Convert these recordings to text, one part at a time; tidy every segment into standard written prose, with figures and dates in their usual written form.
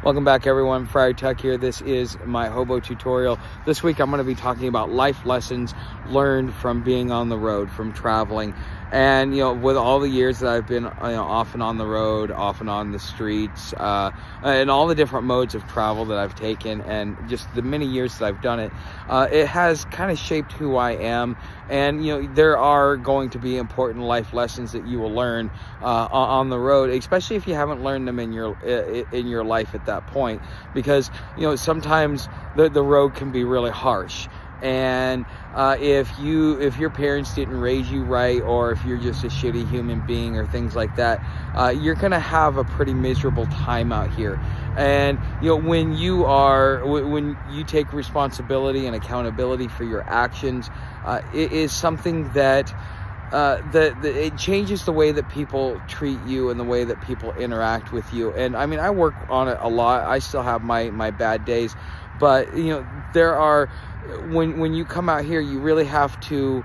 Welcome back, everyone. Friar Tuck here. This is my hobo tutorial. This week I'm going to be talking about life lessons learned from being on the road, from traveling. And, with all the years that I've been, off and on the road, off and on the streets, and all the different modes of travel that I've taken, and just the many years that I've done it, it has kind of shaped who I am. And, there are going to be important life lessons that you will learn on the road, especially if you haven't learned them in your life at that point, because, sometimes the road can be really harsh. And if your parents didn't raise you right, or if you're just a shitty human being or things like that, you're gonna have a pretty miserable time out here. And when you take responsibility and accountability for your actions, it is something that it changes the way that people treat you and the way that people interact with you. And I mean, I work on it a lot. I still have my bad days, but there are, when you come out here, you really have to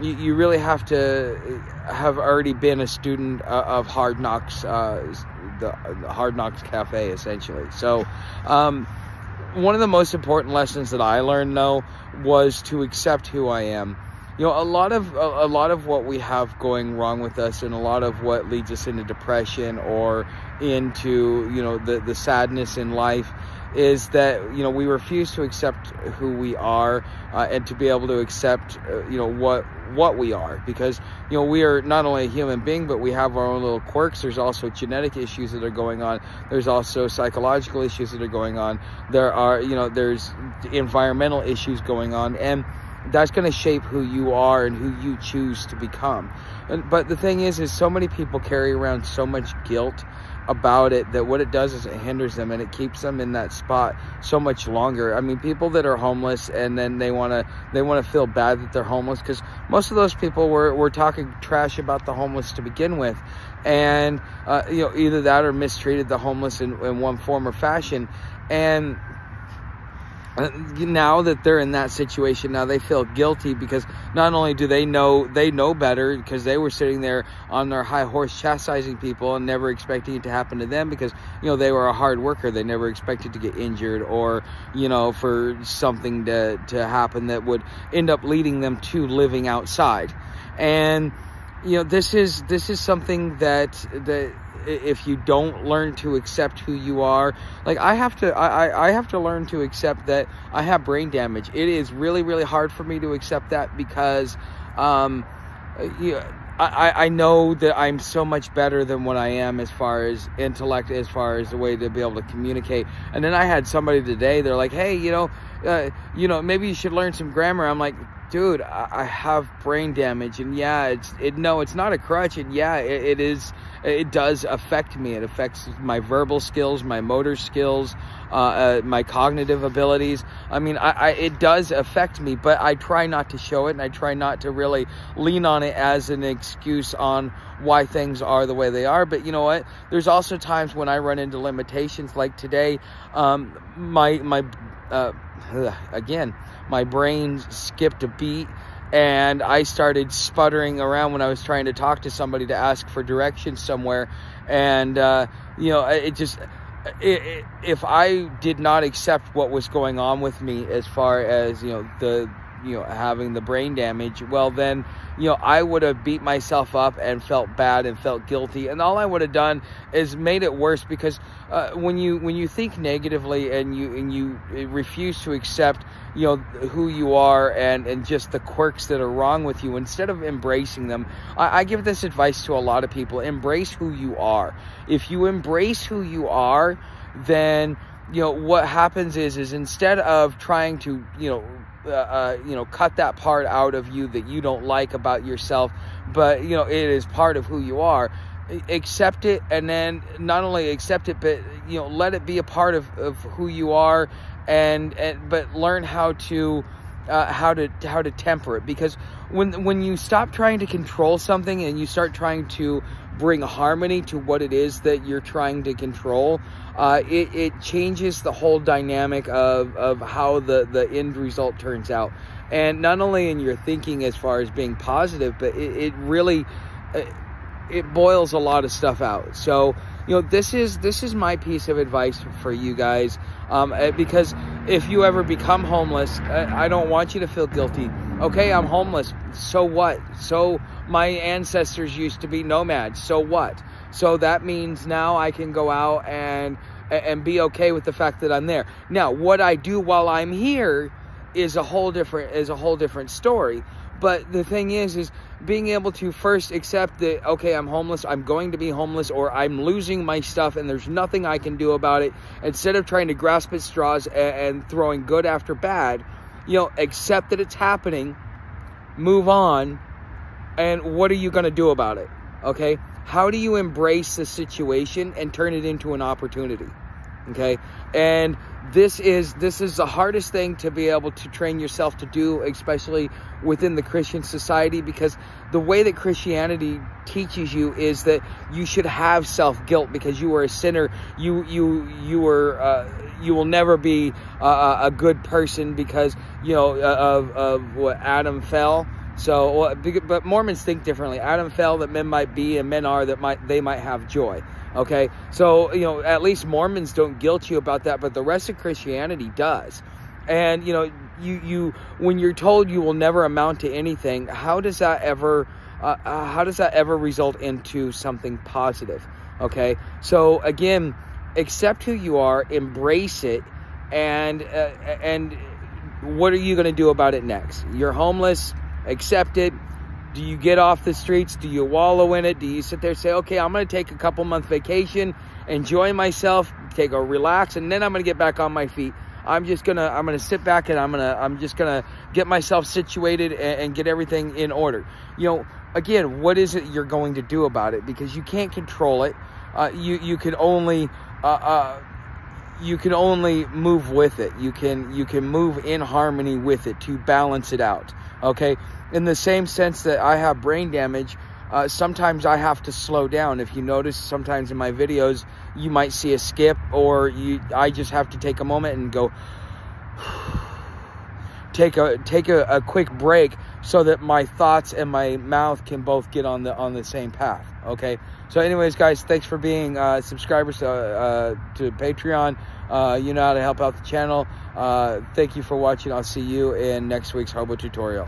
you really have to have already been a student of Hard Knocks, the Hard Knocks Cafe, essentially. So one of the most important lessons that I learned, though, was to accept who I am. A lot of what we have going wrong with us, and a lot of what leads us into depression or into the sadness in life, is that we refuse to accept who we are, and to be able to accept what we are, because we are not only a human being, but we have our own little quirks. There's also genetic issues that are going on. There's also psychological issues that are going on. There are there's environmental issues going on, and that's going to shape who you are and who you choose to become. But the thing is so many people carry around so much guilt about it, that what it does is it hinders them, and it keeps them in that spot so much longer. I mean, people that are homeless, and then they want to feel bad that they're homeless, because most of those people were talking trash about the homeless to begin with, and either that or mistreated the homeless in one form or fashion. And now that they're in that situation, now they feel guilty, because not only do they know better, because they were sitting there on their high horse chastising people and never expecting it to happen to them, because they were a hard worker. They never expected to get injured, or for something to happen that would end up leading them to living outside. And this is something that if you don't learn to accept who you are, like I have to learn to accept that I have brain damage. It is really, really hard for me to accept that, because I know that I'm so much better than what I am as far as intellect, as far as the way to be able to communicate. And then I had somebody today, they're like, hey, maybe you should learn some grammar. I'm like, dude, I have brain damage, and yeah, it's not a crutch, and yeah, it does affect me. It affects my verbal skills, my motor skills, my cognitive abilities. I mean, it does affect me, but I try not to show it, and I try not to really lean on it as an excuse on why things are the way they are. But you know what? There's also times when I run into limitations, like today. My brain skipped a beat, and I started sputtering around when I was trying to talk to somebody to ask for directions somewhere. And if I did not accept what was going on with me, as far as having the brain damage, well then I would have beat myself up and felt bad and felt guilty, and all I would have done is made it worse, because when you think negatively and you refuse to accept who you are and just the quirks that are wrong with you, instead of embracing them, I give this advice to a lot of people: embrace who you are. If you embrace who you are, then what happens is instead of trying to cut that part out of you that you don't like about yourself, but it is part of who you are, accept it. And then not only accept it, but let it be a part of who you are, but learn how to temper it. Because when you stop trying to control something and you start trying to bring harmony to what it is that you're trying to control, it changes the whole dynamic of how the end result turns out. And not only in your thinking as far as being positive, but it really it boils a lot of stuff out. So this is my piece of advice for you guys, because if you ever become homeless, I don't want you to feel guilty. Okay, I'm homeless. So what? So my ancestors used to be nomads. So what? So that means now I can go out and be okay with the fact that I'm there. Now, what I do while I'm here is a whole different story. But the thing is being able to first accept that, okay, I'm homeless, I'm going to be homeless, or I'm losing my stuff and there's nothing I can do about it. Instead of trying to grasp at straws and throwing good after bad, accept that it's happening, move on, and what are you going to do about it? Okay? How do you embrace the situation and turn it into an opportunity? Okay? And this is the hardest thing to be able to train yourself to do, especially within the Christian society, because the way that Christianity teaches you is that you should have self-guilt because you are a sinner. You will never be a good person because of what Adam fell. So, but Mormons think differently. Adam fell that men might be, and men are that they might have joy. Okay, so at least Mormons don't guilt you about that, but the rest of Christianity does. And you when you're told you will never amount to anything, how does that ever result into something positive? Okay, so again, accept who you are, embrace it, and what are you going to do about it next? You're homeless. Accept it. Do you get off the streets? Do you wallow in it? Do you sit there and say, okay, I'm going to take a couple-month vacation, enjoy myself, take a relax, and then I'm going to get back on my feet. I'm going to sit back and I'm just going to get myself situated and get everything in order. Again, what is it you're going to do about it? Because you can't control it. You can only move with it. You can move in harmony with it to balance it out. Okay, in the same sense that I have brain damage, sometimes I have to slow down. If you notice, sometimes in my videos, you might see a skip, or I just have to take a moment and go, take a quick break so that my thoughts and my mouth can both get on the same path. Okay, so anyways, guys, thanks for being subscribers to Patreon. You know how to help out the channel. Thank you for watching. I'll see you in next week's Hobo tutorial.